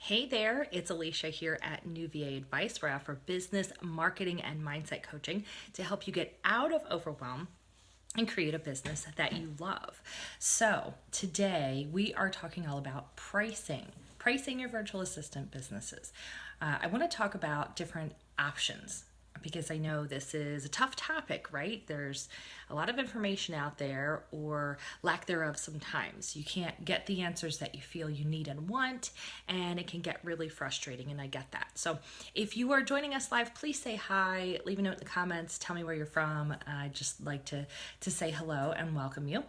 Hey there, it's Alicia here at New VA Advice, where I offer business, marketing, and mindset coaching to help you get out of overwhelm and create a business that you love. So today we are talking all about pricing your virtual assistant businesses. I want to talk about different options because I know this is a tough topic, right? There's a lot of information out there, or lack thereof sometimes. You can't get the answers that you feel you need and want, and it can get really frustrating, and I get that. So if you are joining us live, please say hi, leave a note in the comments, tell me where you're from. I'd just like to say hello and welcome you.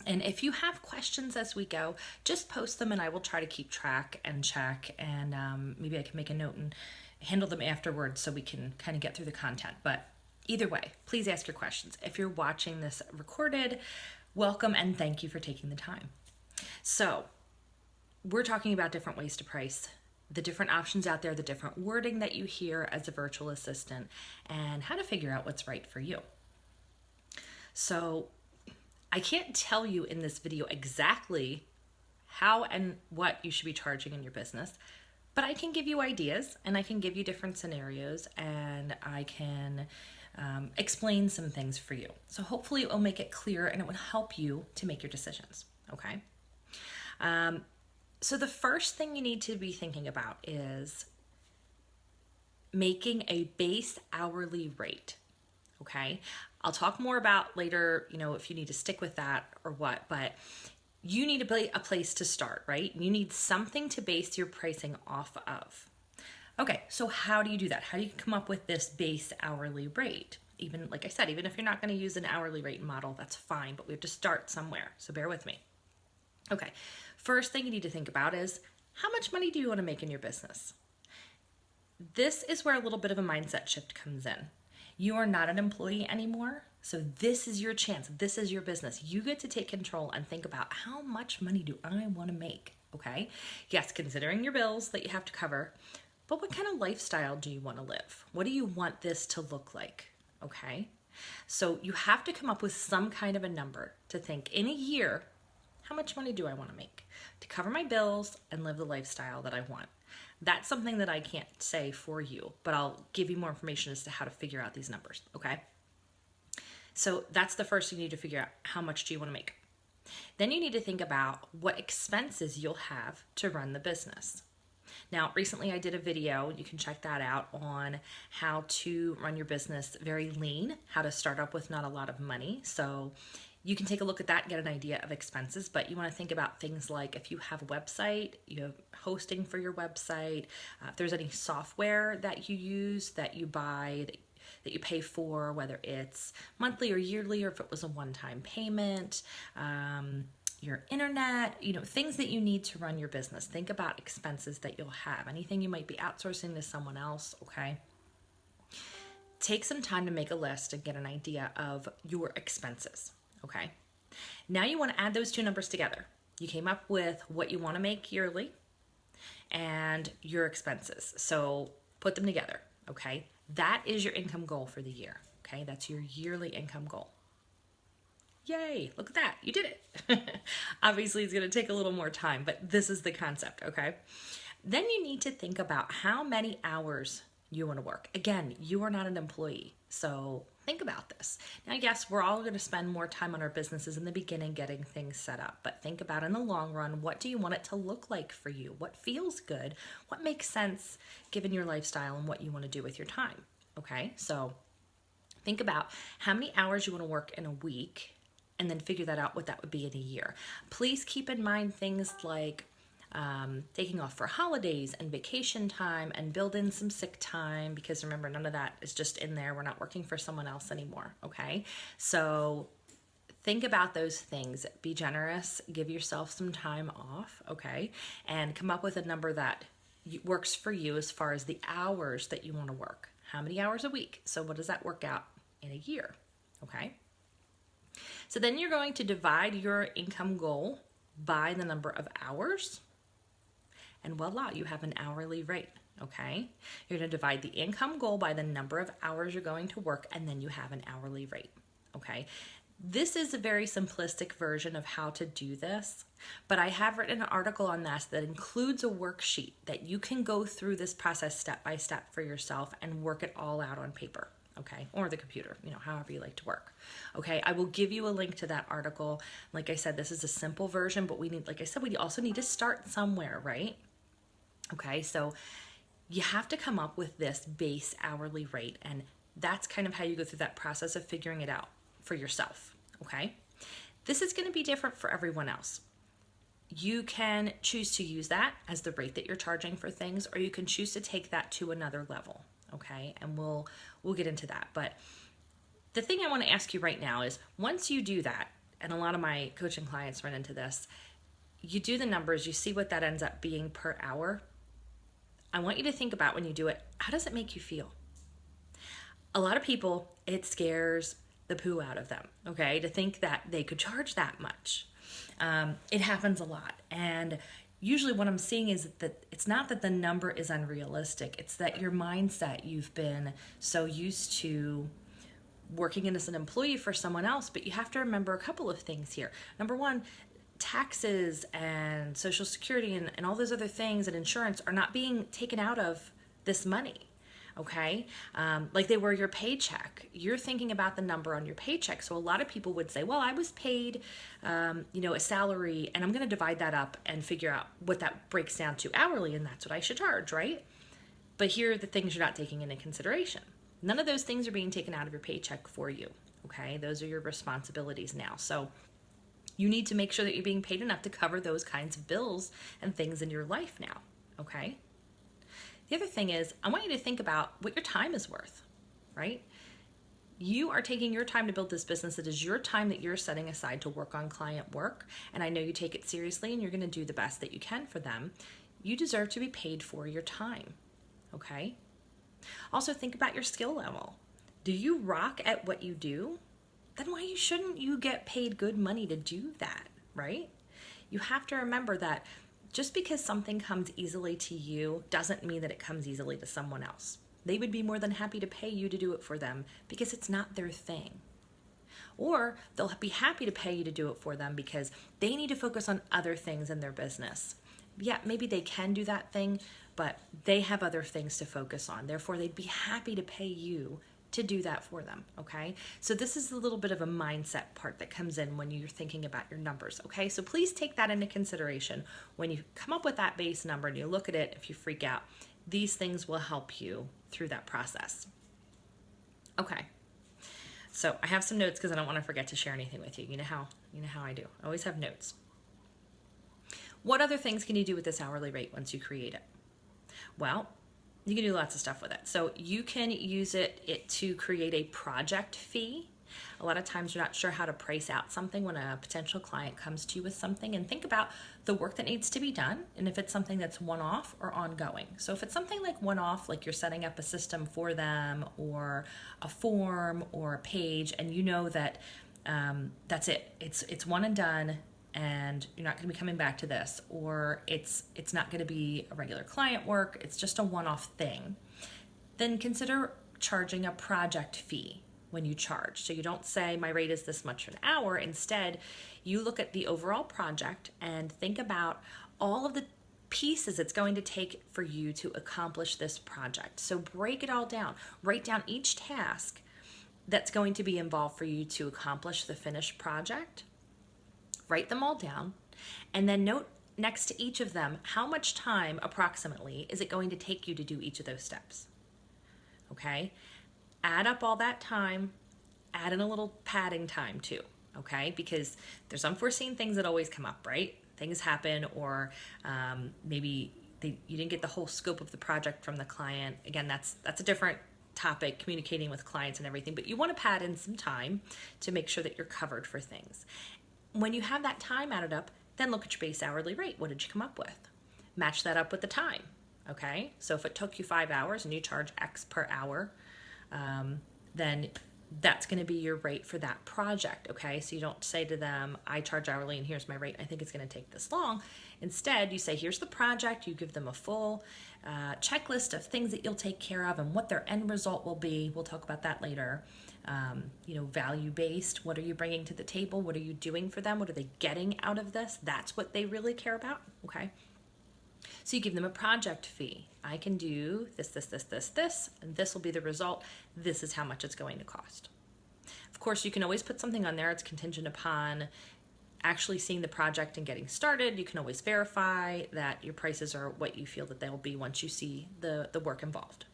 And if you have questions as we go, just post them and I will try to keep track and check, and maybe I can make a note and handle them afterwards so we can kind of get through the content. But either way, please ask your questions. If you're watching this recorded, welcome and thank you for taking the time. So we're talking about different ways to price, the different options out there, the different wording that you hear as a virtual assistant, and how to figure out what's right for you. So I can't tell you in this video exactly how and what you should be charging in your business, but I can give you ideas and I can give you different scenarios, and I can explain some things for you. So hopefully it will make it clear and it will help you to make your decisions, okay? So the first thing you need to be thinking about is making a base hourly rate, okay? I'll talk more about later, if you need to stick with that or what, but you need a place to start, right? You need something to base your pricing off of. Okay, so how do you do that? How do you come up with this base hourly rate? Even, like I said, even if you're not going to use an hourly rate model, that's fine, but we have to start somewhere, so bear with me. Okay, first thing you need to think about is, how much money do you want to make in your business? This is where a little bit of a mindset shift comes in. You are not an employee anymore, so this is your chance. This is your business. You get to take control and think about, how much money do I want to make, okay? Yes, considering your bills that you have to cover, but what kind of lifestyle do you want to live? What do you want this to look like, okay? So you have to come up with some kind of a number to think, in a year, how much money do I want to make to cover my bills and live the lifestyle that I want? That's something that I can't say for you, but I'll give you more information as to how to figure out these numbers, okay? So that's the first thing you need to figure out, how much do you want to make? Then you need to think about what expenses you'll have to run the business. Now, recently I did a video, you can check that out, on how to run your business very lean, how to start up with not a lot of money. So you can take a look at that and get an idea of expenses, but you want to think about things like, if you have a website, you have hosting for your website, if there's any software that you use, that you buy, that you pay for, whether it's monthly or yearly, or if it was a one-time payment, your internet, things that you need to run your business. Think about expenses that you'll have, anything you might be outsourcing to someone else, okay? Take some time to make a list and get an idea of your expenses, okay? Now you want to add those two numbers together. You came up with what you want to make yearly and your expenses. So put them together, okay? That is your income goal for the year, okay? That's your yearly income goal. Yay, look at that, you did it. Obviously, it's gonna take a little more time, but this is the concept, okay? Then you need to think about how many hours you wanna work. Again, you are not an employee, so think about this. Now, yes, we're all gonna spend more time on our businesses in the beginning getting things set up, but think about, in the long run, what do you want it to look like for you? What feels good? What makes sense given your lifestyle and what you wanna do with your time, okay? So think about how many hours you wanna work in a week, and then figure that out, what that would be in a year. Please keep in mind things like taking off for holidays and vacation time, and build in some sick time, because remember, none of that is just in there. We're not working for someone else anymore, okay? So think about those things. Be generous, give yourself some time off, okay? And come up with a number that works for you as far as the hours that you want to work. How many hours a week? So what does that work out in a year, okay? So then you're going to divide your income goal by the number of hours, and voila, you have an hourly rate, okay? You're going to divide the income goal by the number of hours you're going to work, and then you have an hourly rate, okay? This is a very simplistic version of how to do this, but I have written an article on this that includes a worksheet that you can go through this process step by step for yourself and work it all out on paper, okay? Or the computer, however you like to work, okay? I will give you a link to that article. Like I said, this is a simple version, but like I said, we also need to start somewhere, right? Okay, so you have to come up with this base hourly rate, and that's kind of how you go through that process of figuring it out for yourself, okay? This is going to be different for everyone else. You can choose to use that as the rate that you're charging for things, or you can choose to take that to another level, okay? And we'll get into that. But the thing I want to ask you right now is, once you do that, and a lot of my coaching clients run into this, you do the numbers, you see what that ends up being per hour. I want you to think about, when you do it, how does it make you feel? A lot of people, it scares the poo out of them, okay, to think that they could charge that much. It happens a lot. And usually what I'm seeing is that it's not that the number is unrealistic, it's that your mindset, you've been so used to working as an employee for someone else, but you have to remember a couple of things here. Number one, taxes and Social Security and all those other things and insurance are not being taken out of this money. Okay, like they were your paycheck. You're thinking about the number on your paycheck. So a lot of people would say, well, I was paid, a salary, and I'm going to divide that up and figure out what that breaks down to hourly, and that's what I should charge, right? But here are the things you're not taking into consideration. None of those things are being taken out of your paycheck for you, okay? Those are your responsibilities now. So you need to make sure that you're being paid enough to cover those kinds of bills and things in your life now, okay? The other thing is, I want you to think about what your time is worth, right? You are taking your time to build this business. It is your time that you're setting aside to work on client work. And I know you take it seriously and you're going to do the best that you can for them. You deserve to be paid for your time, okay? Also, think about your skill level. Do you rock at what you do? Then why shouldn't you get paid good money to do that, right? You have to remember that just because something comes easily to you doesn't mean that it comes easily to someone else. They would be more than happy to pay you to do it for them because it's not their thing. Or they'll be happy to pay you to do it for them because they need to focus on other things in their business. Yeah, maybe they can do that thing, but they have other things to focus on. Therefore, they'd be happy to pay you to do that for them, okay? So this is a little bit of a mindset part that comes in when you're thinking about your numbers, okay? So please take that into consideration when you come up with that base number and you look at it. If you freak out, these things will help you through that process. Okay, so I have some notes because I don't want to forget to share anything with you. You know how I do. I always have notes. What other things can you do with this hourly rate once you create it? Well, you can do lots of stuff with it. So you can use it to create a project fee. A lot of times you're not sure how to price out something when a potential client comes to you with something, and think about the work that needs to be done and if it's something that's one-off or ongoing. So if it's something like one-off, like you're setting up a system for them or a form or a page, and you know that that's it. It's one and done, and you're not going to be coming back to this, or it's not going to be a regular client work, it's just a one-off thing, then consider charging a project fee when you charge. So you don't say my rate is this much an hour. Instead, you look at the overall project and think about all of the pieces it's going to take for you to accomplish this project. So break it all down. Write down each task that's going to be involved for you to accomplish the finished project. Write them all down, and then note next to each of them how much time approximately is it going to take you to do each of those steps. Okay? Add up all that time, add in a little padding time too, okay? Because there's unforeseen things that always come up, right? Things happen, or maybe you didn't get the whole scope of the project from the client. Again, that's a different topic, communicating with clients and everything, but you want to pad in some time to make sure that you're covered for things. When you have that time added up, then look at your base hourly rate. What did you come up with? Match that up with the time, okay? So if it took you 5 hours and you charge X per hour, then that's going to be your rate for that project. Okay, so you don't say to them, I charge hourly and here's my rate, I think it's going to take this long. Instead, you say, here's the project. You give them a full checklist of things that you'll take care of and what their end result will be. We'll talk about that later. Value based. What are you bringing to the table? What are you doing for them? What are they getting out of this? That's what they really care about. Okay. So you give them a project fee. I can do this, and this will be the result. This is how much it's going to cost. Of course, you can always put something on there. It's contingent upon actually seeing the project and getting started. You can always verify that your prices are what you feel that they'll be once you see the work involved.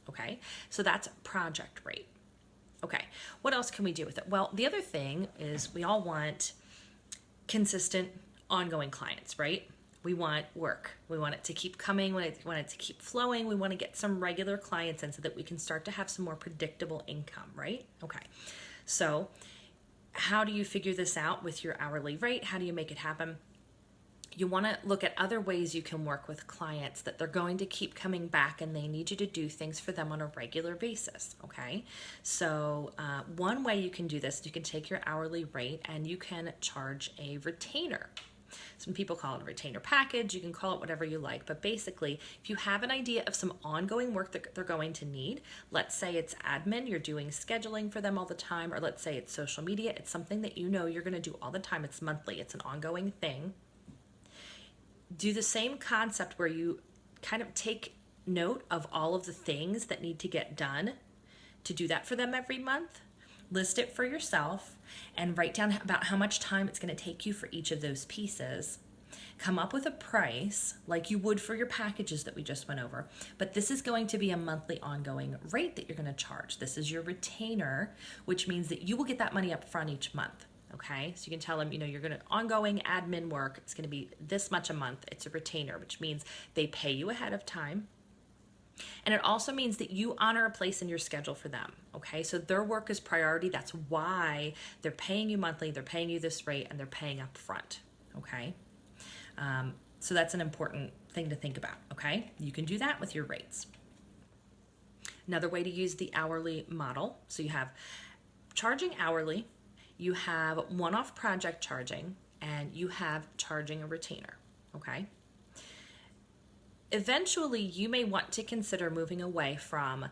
Okay, so that's project rate. Okay, what else can we do with it? Well, the other thing is we all want consistent, ongoing clients, right? We want work. We want it to keep coming. We want it to keep flowing. We want to get some regular clients in so that we can start to have some more predictable income, right? Okay, so how do you figure this out with your hourly rate? How do you make it happen? You want to look at other ways you can work with clients that they're going to keep coming back and they need you to do things for them on a regular basis, okay? So one way you can do this, you can take your hourly rate and you can charge a retainer. Some people call it a retainer package. You can call it whatever you like, but basically, if you have an idea of some ongoing work that they're going to need, let's say it's admin, you're doing scheduling for them all the time, or let's say it's social media, it's something that you know you're going to do all the time, it's monthly, it's an ongoing thing. Do the same concept where you kind of take note of all of the things that need to get done to do that for them every month. List it for yourself and write down about how much time it's going to take you for each of those pieces. Come up with a price like you would for your packages that we just went over, but this is going to be a monthly ongoing rate that you're going to charge. This is your retainer, which means that you will get that money up front each month. Okay, so you can tell them, you're going to ongoing admin work. It's going to be this much a month. It's a retainer, which means they pay you ahead of time. And it also means that you honor a place in your schedule for them. Okay, so their work is priority. That's why they're paying you monthly. They're paying you this rate and they're paying up front. Okay, so that's an important thing to think about. Okay, you can do that with your rates. Another way to use the hourly model. So you have charging hourly. You have one-off project charging, and you have charging a retainer, okay? Eventually, you may want to consider moving away from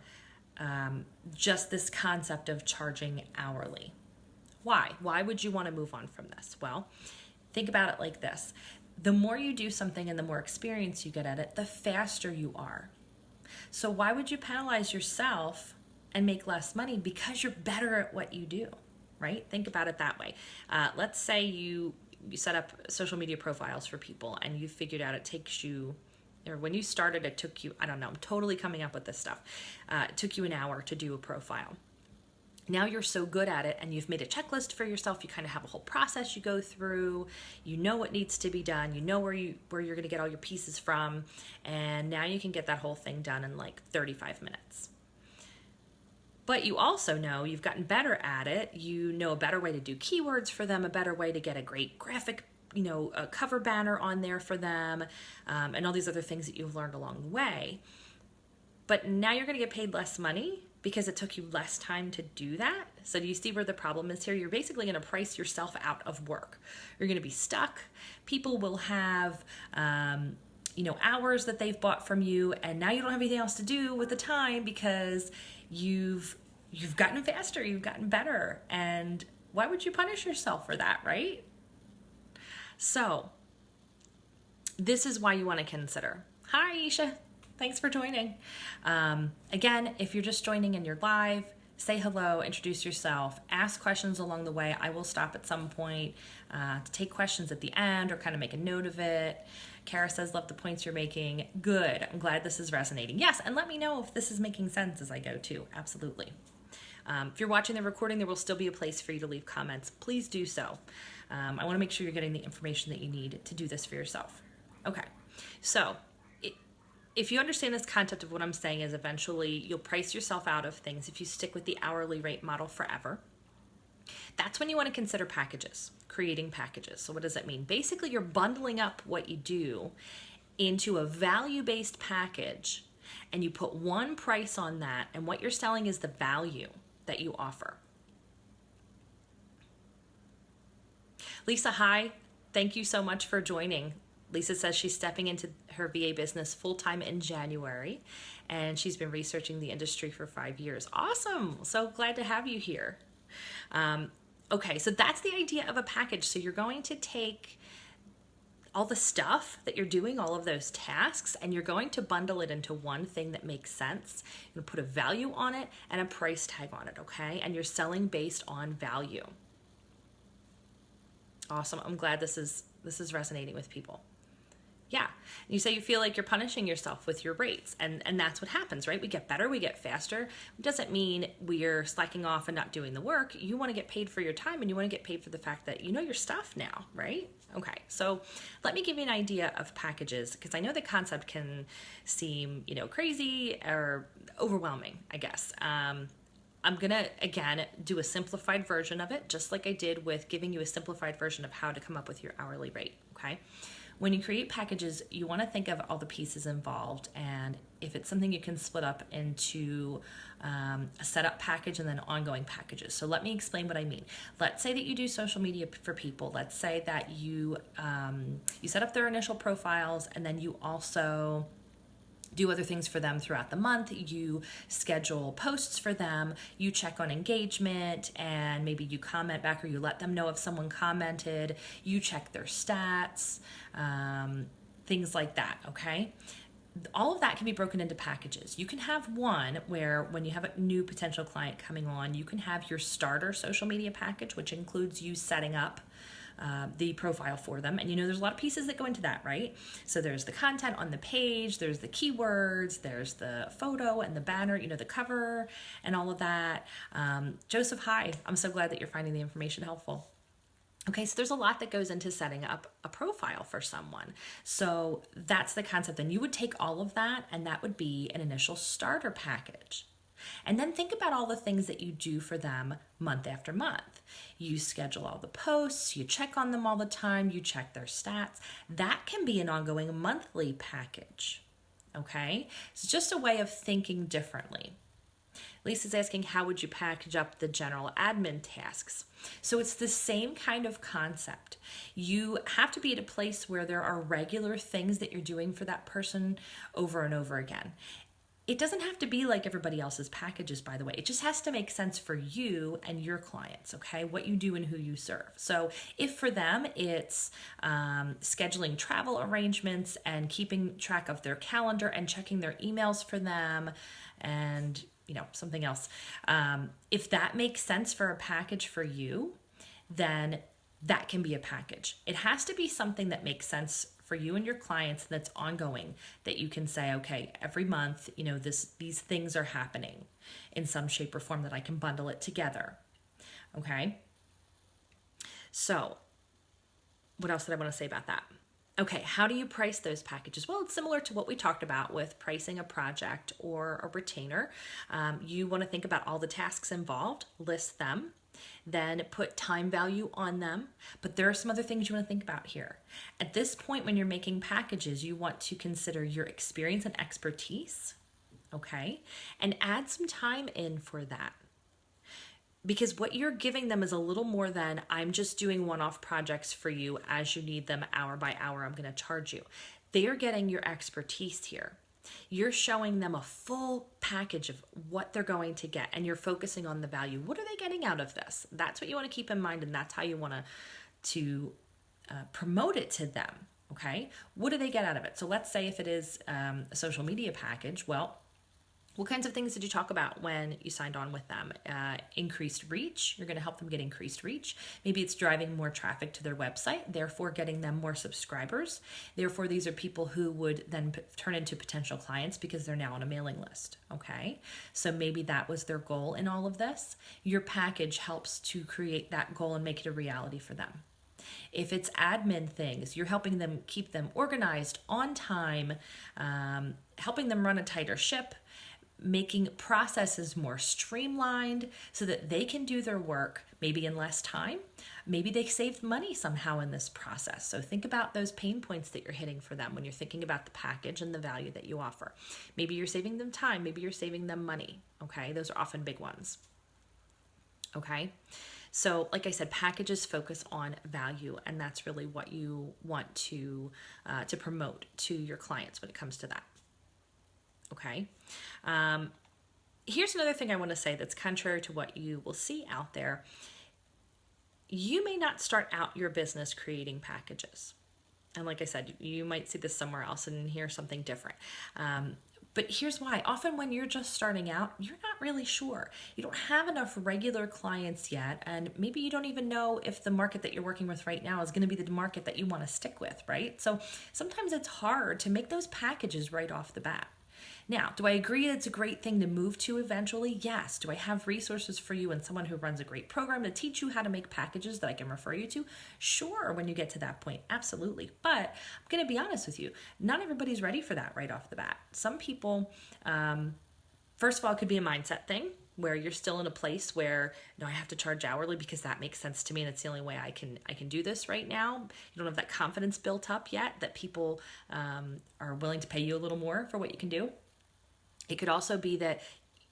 just this concept of charging hourly. Why? Why would you want to move on from this? Well, think about it like this. The more you do something and the more experience you get at it, the faster you are. So why would you penalize yourself and make less money? Because you're better at what you do. Right? Think about it that way. Let's say you set up social media profiles for people and you figured out it takes you, or when you started it took you, I don't know, I'm totally coming up with this stuff. It took you an hour to do a profile. Now you're so good at it and you've made a checklist for yourself. You kind of have a whole process you go through. You know what needs to be done. You know where you're going to get all your pieces from. And now you can get that whole thing done in like 35 minutes. But you also know you've gotten better at it. You know a better way to do keywords for them, a better way to get a great graphic, a cover banner on there for them, and all these other things that you've learned along the way. But now you're going to get paid less money because it took you less time to do that. So do you see where the problem is here? You're basically going to price yourself out of work. You're going to be stuck. People will have hours that they've bought from you, and now you don't have anything else to do with the time because you've gotten faster, you've gotten better, and why would you punish yourself for that, right? So this is why you want to consider. Hi, Aisha. Thanks for joining. Again, if you're just joining and you're live, say hello, introduce yourself, ask questions along the way. I will stop at some point to take questions at the end or kind of make a note of it. Kara says, love the points you're making. Good. I'm glad this is resonating. Yes, and let me know if this is making sense as I go too. Absolutely. If you're watching the recording, there will still be a place for you to leave comments. Please do so. I want to make sure you're getting the information that you need to do this for yourself. Okay, so if you understand this concept of what I'm saying is eventually you'll price yourself out of things if you stick with the hourly rate model forever. That's when you want to consider packages, creating packages. So what does that mean? Basically, you're bundling up what you do into a value-based package, and you put one price on that, and what you're selling is the value that you offer. Lisa, hi. Thank you so much for joining. Lisa says she's stepping into her VA business full-time in January, and she's been researching the industry for 5 years. Awesome. So glad to have you here. Okay, so that's the idea of a package. So you're going to take all the stuff that you're doing, all of those tasks, and you're going to bundle it into one thing that makes sense. You're going to put a value on it and a price tag on it, okay? And you're selling based on value. Awesome. I'm glad this is resonating with people. Yeah. You say you feel like you're punishing yourself with your rates, and that's what happens, right? We get better, we get faster. It doesn't mean we're slacking off and not doing the work. You want to get paid for your time, and you want to get paid for the fact that you know your stuff now, right? Okay, so let me give you an idea of packages, because I know the concept can seem, crazy or overwhelming, I guess. I'm gonna, again, do a simplified version of it, just like I did with giving you a simplified version of how to come up with your hourly rate, okay? When you create packages, you want to think of all the pieces involved, and if it's something you can split up into a setup package and then ongoing packages. So let me explain what I mean. Let's say that you do social media for people. Let's say that you set up their initial profiles, and then you also do other things for them throughout the month. You schedule posts for them, you check on engagement, and maybe you comment back, or you let them know if someone commented, you check their stats, things like that, okay? All of that can be broken into packages. You can have one where when you have a new potential client coming on, you can have your starter social media package, which includes you setting up the profile for them. And there's a lot of pieces that go into that, right? So there's the content on the page, there's the keywords, there's the photo and the banner, the cover and all of that. Joseph, hi. I'm so glad that you're finding the information helpful. Okay, so there's a lot that goes into setting up a profile for someone. So that's the concept. And you would take all of that, and that would be an initial starter package. And then think about all the things that you do for them month after month. You schedule all the posts, you check on them all the time, you check their stats. That can be an ongoing monthly package, okay? It's just a way of thinking differently. Lisa's asking, how would you package up the general admin tasks? So it's the same kind of concept. You have to be at a place where there are regular things that you're doing for that person over and over again. It doesn't have to be like everybody else's packages, by the way. It just has to make sense for you and your clients, okay? What you do and who you serve. So if for them it's scheduling travel arrangements and keeping track of their calendar and checking their emails for them and something else. If that makes sense for a package for you, then that can be a package. It has to be something that makes sense for you and your clients, that's ongoing, that you can say, okay, every month, these things are happening in some shape or form, that I can bundle it together. Okay. So what else did I want to say about that? Okay, how do you price those packages? Well, it's similar to what we talked about with pricing a project or a retainer. You want to think about all the tasks involved, list them, then put time value on them. But there are some other things you want to think about here. At this point, when you're making packages, you want to consider your experience and expertise, okay? And add some time in for that. Because what you're giving them is a little more than, I'm just doing one-off projects for you as you need them hour by hour, I'm going to charge you. They are getting your expertise here. You're showing them a full package of what they're going to get, and you're focusing on the value. What are they getting out of this? That's what you want to keep in mind, and that's how you want to promote it to them, okay? What do they get out of it? So let's say if it is a social media package, well, what kinds of things did you talk about when you signed on with them? Increased reach. You're going to help them get increased reach. Maybe it's driving more traffic to their website, therefore getting them more subscribers. Therefore, these are people who would then turn into potential clients because they're now on a mailing list. Okay, so maybe that was their goal in all of this. Your package helps to create that goal and make it a reality for them. If it's admin things, you're helping them keep them organized, on time, helping them run a tighter ship, making processes more streamlined so that they can do their work maybe in less time. Maybe they save money somehow in this process. So think about those pain points that you're hitting for them when you're thinking about the package and the value that you offer. Maybe you're saving them time. Maybe you're saving them money. Okay, those are often big ones. Okay, So like I said, packages focus on value, and that's really what you want to promote to your clients when it comes to that. Okay. Here's another thing I want to say that's contrary to what you will see out there. You may not start out your business creating packages. And like I said, you might see this somewhere else and hear something different. But here's why. Often when you're just starting out, you're not really sure. You don't have enough regular clients yet, and maybe you don't even know if the market that you're working with right now is going to be the market that you want to stick with, right? So sometimes it's hard to make those packages right off the bat. Now, do I agree it's a great thing to move to eventually? Yes. Do I have resources for you and someone who runs a great program to teach you how to make packages that I can refer you to? Sure, when you get to that point, absolutely. But I'm going to be honest with you, not everybody's ready for that right off the bat. Some people, first of all, it could be a mindset thing where you're still in a place where, no, I have to charge hourly because that makes sense to me and it's the only way I can do this right now. You don't have that confidence built up yet that people are willing to pay you a little more for what you can do. It could also be that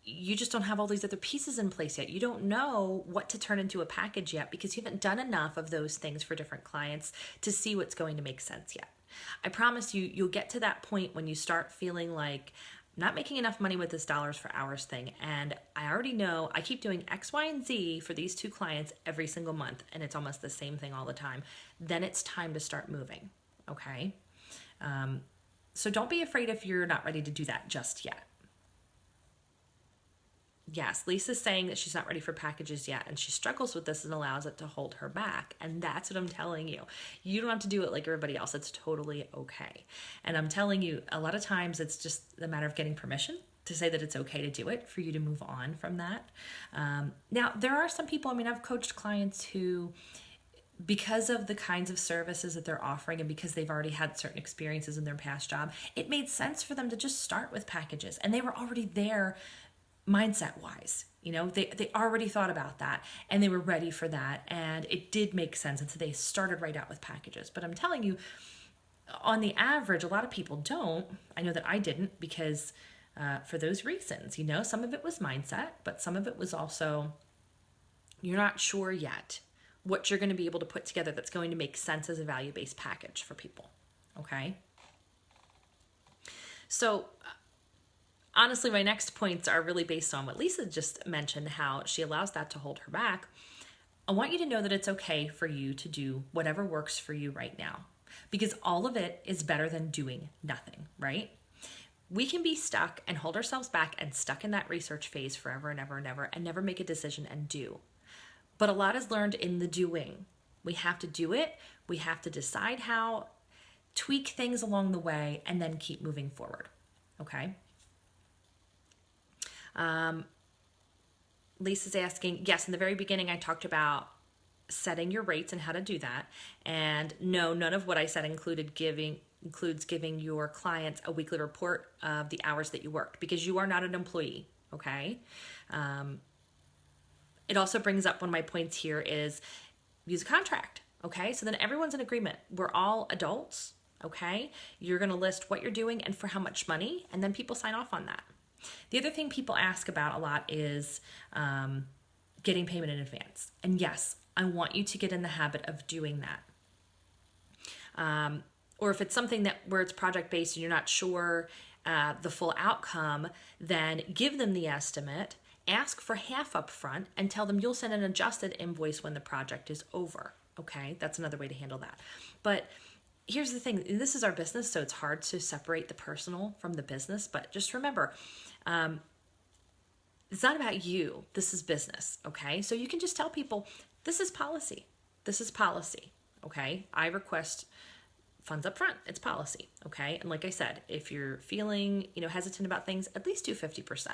you just don't have all these other pieces in place yet. You don't know what to turn into a package yet because you haven't done enough of those things for different clients to see what's going to make sense yet. I promise you, you'll get to that point when you start feeling like, I'm not making enough money with this dollars for hours thing, and I already know I keep doing X, Y, and Z for these two clients every single month, and it's almost the same thing all the time. Then it's time to start moving, okay? So don't be afraid if you're not ready to do that just yet. Yes, Lisa's saying that she's not ready for packages yet, and she struggles with this and allows it to hold her back. And that's what I'm telling you. You don't have to do it like everybody else. It's totally okay. And I'm telling you, a lot of times it's just a matter of getting permission to say that it's okay to do it, for you to move on from that. Now, there are some people, I've coached clients who, because of the kinds of services that they're offering and because they've already had certain experiences in their past job, it made sense for them to just start with packages. And they were already there mindset wise, they already thought about that and they were ready for that, and it did make sense, and so they started right out with packages. But I'm telling you, on the average, a lot of people don't. I know that I didn't, because for those reasons, some of it was mindset, but some of it was also, you're not sure yet what you're going to be able to put together that's going to make sense as a value-based package for people. Okay, so honestly, my next points are really based on what Lisa just mentioned, how she allows that to hold her back. I want you to know that it's okay for you to do whatever works for you right now, because all of it is better than doing nothing, right? We can be stuck and hold ourselves back and stuck in that research phase forever and ever and ever and never make a decision and do. But a lot is learned in the doing. We have to do it. We have to decide how, tweak things along the way, and then keep moving forward, okay? Lisa's asking, yes, in the very beginning I talked about setting your rates and how to do that. And no, none of what I said includes giving your clients a weekly report of the hours that you worked, because you are not an employee, okay? It also brings up, one of my points here is use a contract, okay? So then everyone's in agreement. We're all adults, okay? You're gonna list what you're doing and for how much money, and then people sign off on that. The other thing people ask about a lot is getting payment in advance. And yes, I want you to get in the habit of doing that. Or if it's something where it's project-based and you're not sure the full outcome, then give them the estimate, ask for half up front, and tell them you'll send an adjusted invoice when the project is over. Okay, that's another way to handle that. But here's the thing, this is our business, so it's hard to separate the personal from the business, but just remember, it's not about you. This is business, okay? So you can just tell people, this is policy. This is policy, okay? I request funds up front. It's policy, okay? And like I said, if you're feeling, hesitant about things, at least do 50%,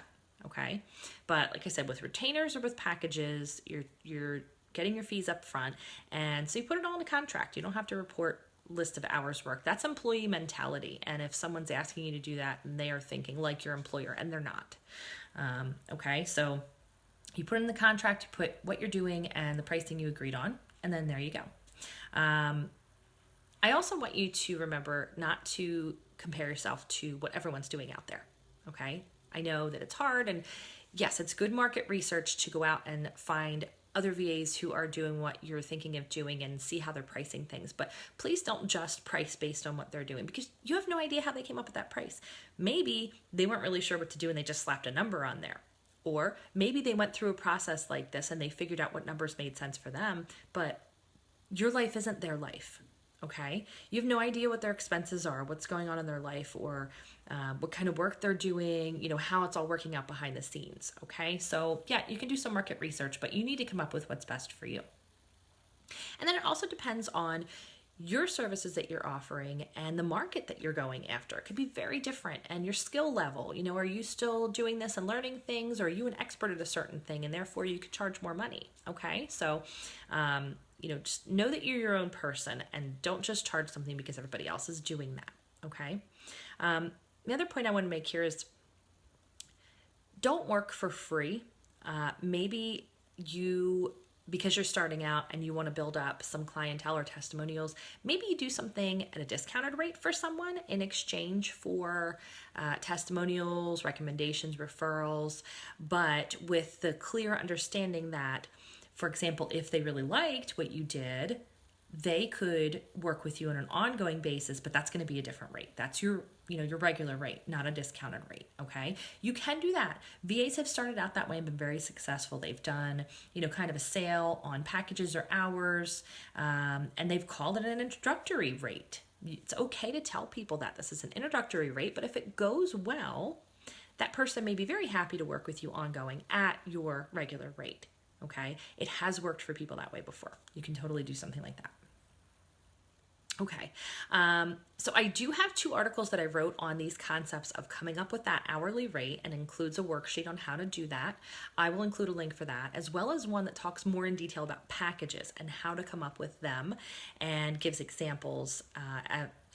okay? But like I said, with retainers or with packages, you're getting your fees up front, and so you put it all in a contract. You don't have to report list of hours worked. That's employee mentality. And if someone's asking you to do that, they are thinking like your employer, and they're not. Okay, so you put in the contract, you put what you're doing and the pricing you agreed on, and then there you go. I also want you to remember not to compare yourself to what everyone's doing out there. Okay, I know that it's hard, and yes, it's good market research to go out and find other VAs who are doing what you're thinking of doing and see how they're pricing things. But please don't just price based on what they're doing, because you have no idea how they came up with that price. Maybe they weren't really sure what to do and they just slapped a number on there. Or maybe they went through a process like this and they figured out what numbers made sense for them, but your life isn't their life. Okay, you have no idea what their expenses are, what's going on in their life, or what kind of work they're doing, how it's all working out behind the scenes. Okay, so yeah, you can do some market research, but you need to come up with what's best for you. And then it also depends on your services that you're offering and the market that you're going after. It could be very different, and your skill level. Are you still doing this and learning things, or are you an expert at a certain thing and therefore you could charge more money? Okay, so just know that you're your own person and don't just charge something because everybody else is doing that. Okay. The other point I want to make here is don't work for free. Maybe because you're starting out and you want to build up some clientele or testimonials, maybe you do something at a discounted rate for someone in exchange for testimonials, recommendations, referrals, but with the clear understanding that, for example, if they really liked what you did, they could work with you on an ongoing basis, but that's going to be a different rate. That's your regular rate, not a discounted rate. Okay. You can do that. VAs have started out that way and been very successful. They've done, kind of a sale on packages or hours, and they've called it an introductory rate. It's okay to tell people that this is an introductory rate, but if it goes well, that person may be very happy to work with you ongoing at your regular rate. Okay. It has worked for people that way before. You can totally do something like that. Okay, so I do have 2 articles that I wrote on these concepts of coming up with that hourly rate, and includes a worksheet on how to do that. I will include a link for that, as well as one that talks more in detail about packages and how to come up with them, and gives examples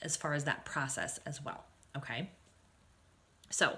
as far as that process as well. Okay, so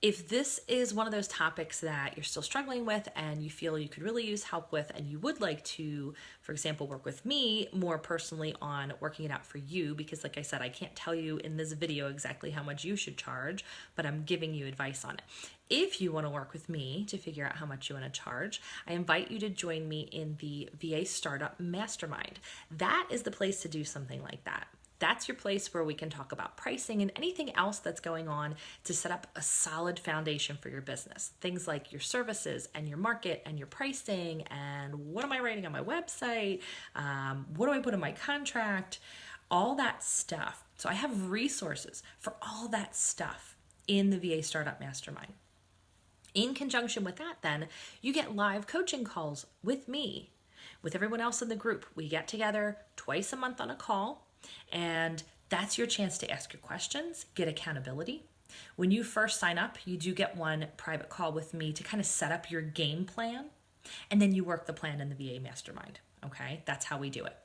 if this is one of those topics that you're still struggling with and you feel you could really use help with, and you would like to, for example, work with me more personally on working it out for you, because like I said, I can't tell you in this video exactly how much you should charge, but I'm giving you advice on it. If you want to work with me to figure out how much you want to charge, I invite you to join me in the VA Startup Mastermind. That is the place to do something like that. That's your place where we can talk about pricing and anything else that's going on to set up a solid foundation for your business. Things like your services and your market and your pricing, and what am I writing on my website? What do I put in my contract? All that stuff. So I have resources for all that stuff in the VA Startup Mastermind. In conjunction with that, then, you get live coaching calls with me, with everyone else in the group. We get together twice a month on a call, and that's your chance to ask your questions, get accountability. When you first sign up, you do get one private call with me to kind of set up your game plan, and then you work the plan in the VA Mastermind. Okay, that's how we do it.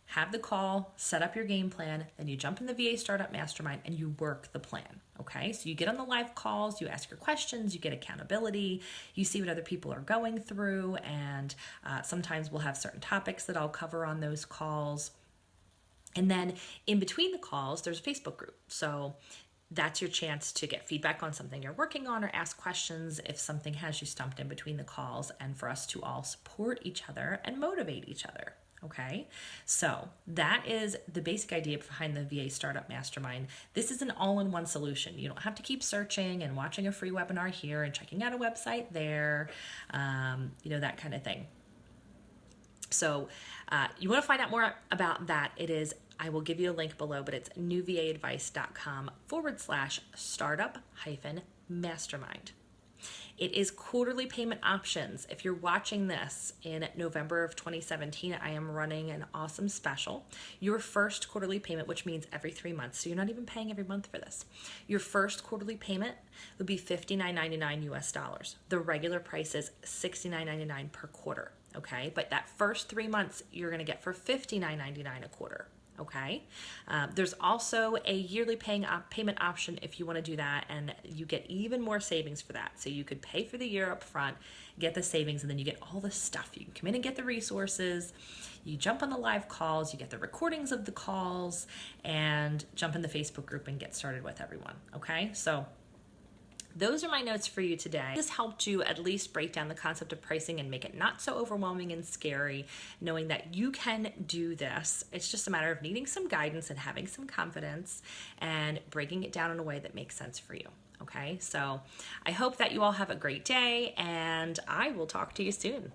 Have the call, set up your game plan, then you jump in the VA Startup Mastermind and you work the plan. Okay, so you get on the live calls, you ask your questions, you get accountability, you see what other people are going through, and sometimes we'll have certain topics that I'll cover on those calls. And then in between the calls, there's a Facebook group. So that's your chance to get feedback on something you're working on, or ask questions if something has you stumped in between the calls, and for us to all support each other and motivate each other. Okay, so that is the basic idea behind the VA Startup Mastermind. This is an all-in-one solution. You don't have to keep searching and watching a free webinar here and checking out a website there, that kind of thing. So you want to find out more about that, I will give you a link below, but it's newvaadvice.com/startup-mastermind. It is quarterly payment options. If you're watching this in November of 2017, I am running an awesome special. Your first quarterly payment, which means every 3 months, so you're not even paying every month for this. Your first quarterly payment would be $59.99 US. The regular price is $69.99 per quarter. Okay, but that first 3 months you're going to get for $59.99 a quarter. Okay, there's also a yearly payment option if you want to do that, and you get even more savings for that. So you could pay for the year up front, get the savings, and then you get all the stuff. You can come in and get the resources, you jump on the live calls, you get the recordings of the calls, and jump in the Facebook group and get started with everyone. Okay, so those are my notes for you today. This helped you at least break down the concept of pricing and make it not so overwhelming and scary, knowing that you can do this. It's just a matter of needing some guidance and having some confidence and breaking it down in a way that makes sense for you. Okay, so I hope that you all have a great day, and I will talk to you soon.